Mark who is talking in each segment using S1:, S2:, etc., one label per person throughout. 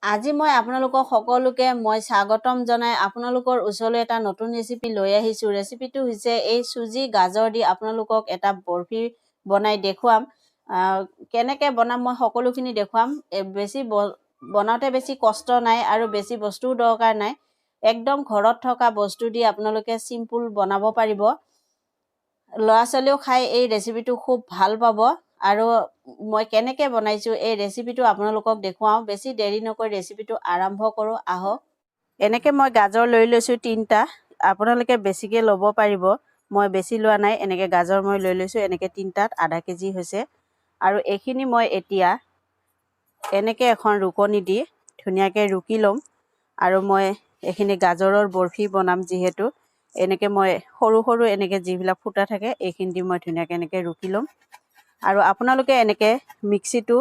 S1: আজি মই আপোনালোকক সকলোকে মই স্বাগতম জনাই আপোনালোকৰ ওচৰলৈ এটা নতুন ৰেচিপি লৈ আহিছো। ৰেচিপিটো হৈছে এই সুজি গাজৰ দি আপোনালোকক এটা বৰফি বনাই দেখুৱাম। কেনেকৈ বনাম মই সকলোখিনি দেখুৱাম। বেছি বনাওঁতে বেছি কষ্ট নাই আৰু বেছি বস্তুৰ দৰকাৰ নাই। একদম ঘৰত থকা বস্তু দি আপোনালোকে সিম্পল বনাব পাৰিব। ল'ৰা ছোৱালীও খাই এই ৰেচিপিটো খুব ভাল পাব। আৰু মই কেনেকৈ বনাইছো এই ৰেচিপিটো আপোনালোকক দেখুৱাও। বেছি দেৰি নকৰি ৰেচিপিটো আৰম্ভ কৰোঁ আহক। এনেকৈ মই গাজৰ লৈ লৈছোঁ 3টা। আপোনালোকে বেছিকৈ ল'ব পাৰিব। মই বেছি লোৱা নাই। এনেকৈ গাজৰ মই লৈ লৈছোঁ। এনেকৈ 3টাত আধা কেজি হৈছে। আৰু এইখিনি মই এতিয়া এনেকৈ এখন ৰুকনি দি ধুনীয়াকৈ ৰুকি ল'ম। আৰু মই এইখিনি গাজৰৰ বৰফি বনাম যিহেতু এনেকৈ মই সৰু সৰু এনেকৈ যিবিলাক ফুটা থাকে এইখিনি দি মই ধুনীয়াকৈ এনেকৈ ৰুকি ল'ম। আৰু আপোনালোকে এনেকৈ মিক্সিটো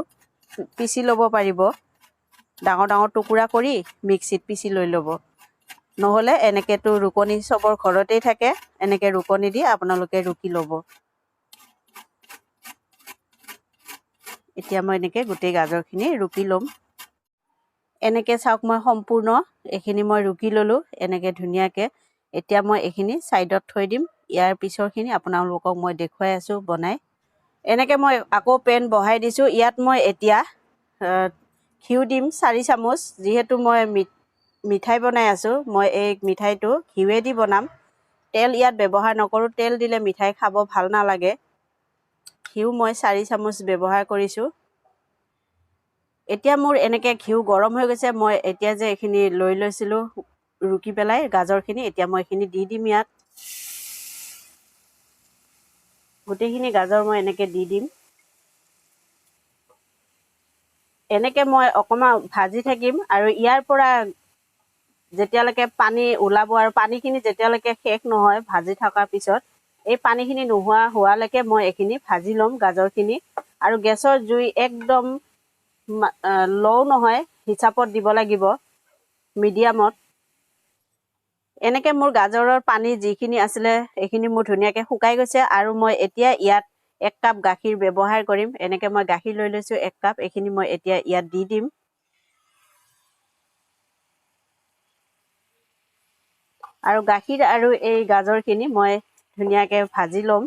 S1: পিচি ল'ব পাৰিব। ডাঙৰ ডাঙৰ টুকুৰা কৰি মিক্সিত পিচি লৈ ল'ব। নহ'লে এনেকৈতো ৰুকনি চবৰ ঘৰতেই থাকে। এনেকৈ ৰুকনি দি আপোনালোকে ৰুকি ল'ব। এতিয়া মই এনেকৈ গোটেই গাজৰখিনি ৰুকি ল'ম। এনেকৈ চাওক মই সম্পূৰ্ণ এইখিনি মই ৰুকি ল'লোঁ এনেকৈ ধুনীয়াকৈ। এতিয়া মই এইখিনি ছাইডত থৈ দিম। ইয়াৰ পিছৰখিনি আপোনালোকক মই দেখুৱাই আছোঁ বনাই। এনেকৈ মই আকৌ পেন বহাই দিছোঁ। ইয়াত মই এতিয়া ঘিউ দিম 4 চামুচ। যিহেতু মই মিঠাই বনাই আছোঁ মই এই মিঠাইটো ঘিউৱেদি বনাম। তেল ইয়াত ব্যৱহাৰ নকৰোঁ। তেল দিলে মিঠাই খাব ভাল নালাগে। ঘিউ মই 4 চামুচ ব্যৱহাৰ কৰিছোঁ। এতিয়া মোৰ এনেকৈ ঘিউ গৰম হৈ গৈছে। মই এতিয়া যে এইখিনি লৈ লৈছিলোঁ ৰুকি পেলাই গাজৰখিনি এতিয়া মই এইখিনি দি দিম। ইয়াত গোটেইখিনি গাজৰ মই এনেকৈ দি দিম। এনেকৈ মই অকণমান ভাজি থাকিম। আৰু ইয়াৰ পৰা যেতিয়ালৈকে পানী ওলাব আৰু পানীখিনি যেতিয়ালৈকে শেষ নহয় ভাজি থকাৰ পিছত এই পানীখিনি নোহোৱা হোৱালৈকে মই এইখিনি ভাজি ল'ম গাজৰখিনি। আৰু গেছৰ জুই একদম ল' নহয় হিচাপত দিব লাগিব, মিডিয়ামত। এনেকৈ মোৰ গাজৰৰ পানী যিখিনি আছিলে এইখিনি মোৰ ধুনীয়াকৈ শুকাই গৈছে। আৰু মই এতিয়া ইয়াত 1 কাপ গাখীৰ ব্যৱহাৰ কৰিম। এনেকৈ মই গাখীৰ লৈ লৈছোঁ 1 কাপ। এইখিনি মই এতিয়া ইয়াত দি দিম। আৰু গাখীৰ আৰু এই গাজৰখিনি মই ধুনীয়াকৈ ভাজি ল'ম।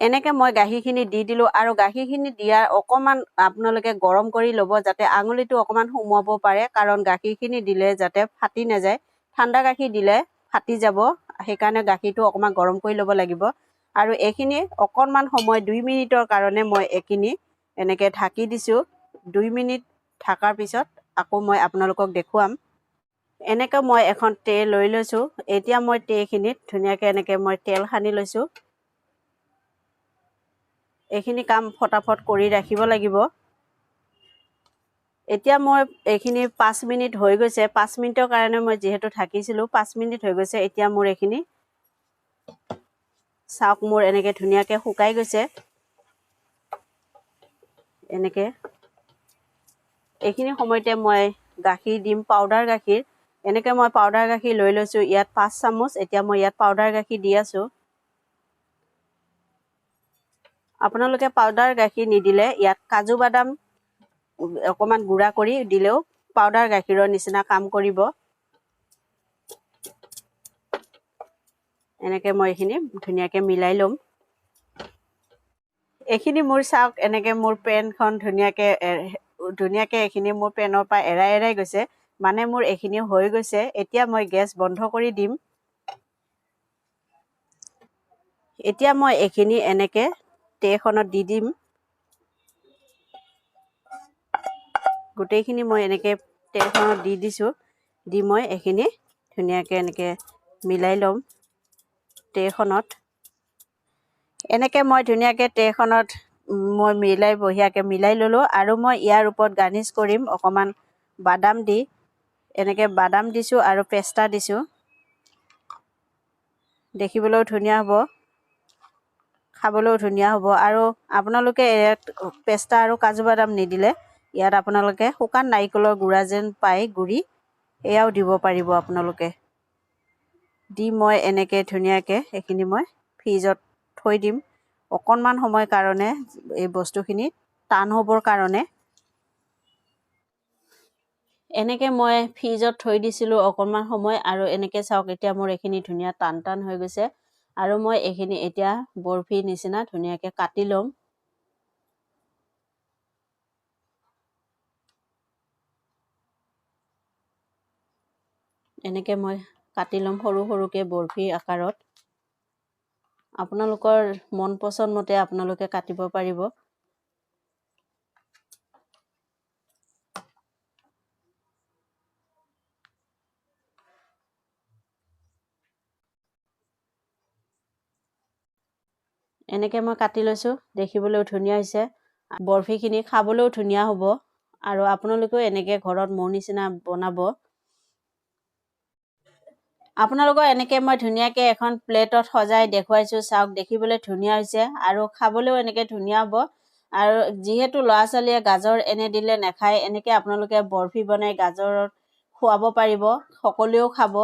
S1: এনেকৈ মই গাখীৰখিনি দি দিলোঁ। আৰু গাখীৰখিনি দিয়াৰ অকণমান আপোনালোকে গৰম কৰি ল'ব যাতে আঙুলিটো অকণমান সোমোৱাব পাৰে। কাৰণ গাখীৰখিনি দিলে যাতে ফাটি নাযায়। ঠাণ্ডা গাখীৰ দিলে ফাটি যাব। সেইকাৰণে গাখীৰটো অকণমান গৰম কৰি ল'ব লাগিব। আৰু এইখিনি অকণমান সময় 2 মিনিটৰ কাৰণে মই এইখিনি এনেকৈ ঢাকি দিছোঁ। 2 মিনিট ঢাকাৰ পিছত আকৌ মই আপোনালোকক দেখুৱাম। এনেকৈ মই এখন ট্ৰে লৈ লৈছোঁ। এতিয়া মই ট্ৰেখিনিত ধুনীয়াকৈ এনেকৈ মই তেল সানি লৈছোঁ। এইখিনি কাম ফটাফট কৰি ৰাখিব লাগিব। এতিয়া মই এইখিনি 5 মিনিট হৈ গৈছে। 5 মিনিটৰ কাৰণে মই যিহেতু ঢাকিছিলোঁ 5 মিনিট হৈ গৈছে। এতিয়া মোৰ এইখিনি চাওক মোৰ এনেকৈ ধুনীয়াকৈ শুকাই গৈছে। এনেকৈ এইখিনি সময়তে মই গাখীৰ দিম, পাউডাৰ গাখীৰ। এনেকৈ মই পাউডাৰ গাখীৰ লৈ লৈছোঁ ইয়াত 5 চামুচ। এতিয়া মই ইয়াত পাউডাৰ গাখীৰ দি আছোঁ। আপোনালোকে পাউডাৰ গাখীৰ নিদিলে ইয়াত কাজু বাদাম অকণমান গুড়া কৰি দিলেও পাউডাৰ গাখীৰৰ নিচিনা কাম কৰিব। এনেকৈ মই এইখিনি ধুনীয়াকৈ মিলাই ল'ম। এইখিনি মোৰ চাওক এনেকৈ মোৰ পেনখন ধুনীয়াকৈ এইখিনি মোৰ পেনৰ পৰা এৰাই গৈছে। মানে মোৰ এইখিনি হৈ গৈছে। এতিয়া মই গেছ বন্ধ কৰি দিম। এতিয়া মই এইখিনি এনেকৈ ট্ৰেখনত দি দিম। গোটেইখিনি মই এনেকৈ ট্ৰেখনত দি দিছোঁ। দি মই এইখিনি ধুনীয়াকৈ এনেকৈ মিলাই ল'ম ট্ৰেখনত। এনেকৈ মই ধুনীয়াকৈ ট্ৰেখনত মই বঢ়িয়াকৈ মিলাই ল'লোঁ। আৰু মই ইয়াৰ ওপৰত গাৰ্নিছ কৰিম অকণমান বাদাম দি। এনেকৈ বাদাম দিছোঁ আৰু পেস্তা দিছোঁ। দেখিবলৈও ধুনীয়া হ'ব, খাবলৈও ধুনীয়া হ'ব। আৰু আপোনালোকে পেস্তা আৰু কাজু বাদাম নিদিলে ইয়াত আপোনালোকে শুকান নাৰিকলৰ গুড়া যেন পায় গুড়ি, এয়াও দিব পাৰিব আপোনালোকে। দি মই এনেকৈ ধুনীয়াকৈ এইখিনি মই ফ্ৰিজত থৈ দিম অকণমান সময় কাৰণে। এই বস্তুখিনি টান হ'বৰ কাৰণে এনেকে মই ফ্ৰিজত থৈ দিছিলোঁ অকণমান সময় আৰু এনেকে চাওক এতিয়া মোৰ এইখিনি ধুনীয়া টান টান হৈ গৈছে আৰু মই এইখিনি এতিয়া বৰফি নিচিনা ধুনীয়াকে কাটি ল'ম এনেকে মই কাটি ল'ম সৰু সৰুকে বৰফি আকাৰত আপোনালোকৰ মন পছন্দ মতে আপোনালোকে কাটিব পাৰিব এনেকে মই কাটি লৈছো দেখিবলৈও ধুনীয়া হৈছে বৰফিখিনি খাবলৈও ধুনীয়া হ'ব আৰু আপোনালোকেও এনেকে ঘৰত মোৰ নিচিনা বনাব আপোনালোকৰ এনেকে মই ধুনীয়াকে এখন প্লেটত সজাই দেখুৱাইছো চাওক দেখিবলৈ ধুনীয়া হৈছে আৰু খাবলৈও এনেকে ধুনীয়া হ'ব আৰু যেহেতু ল'ৰা ছোৱালীয়ে গাজৰ এনে দিলে নাখায় এনেকে আপোনালোকে বৰফি বনাই গাজৰত খুৱাব পাৰিব সকলোৱেও খাব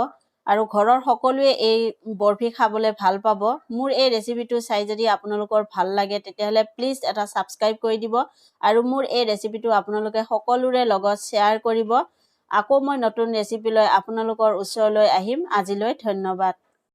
S1: আৰু ঘৰৰ সকলোৱে এই বৰফি খাবলৈ ভাল পাব মোৰ এই ৰেচিপিটো চাই যদি আপোনালোকৰ ভাল লাগে তেতিয়াহলে প্লিজ এটা সাবস্ক্ৰাইব কৰি দিব আৰু মোৰ এই ৰেচিপিটো আপোনালোকে সকলোৰে লগত শ্বেয়াৰ কৰিব আকৌ মই নতুন ৰেচিপি লৈ আপোনালোকৰ ওচৰলৈ আহিম আজিলৈ ধন্যবাদ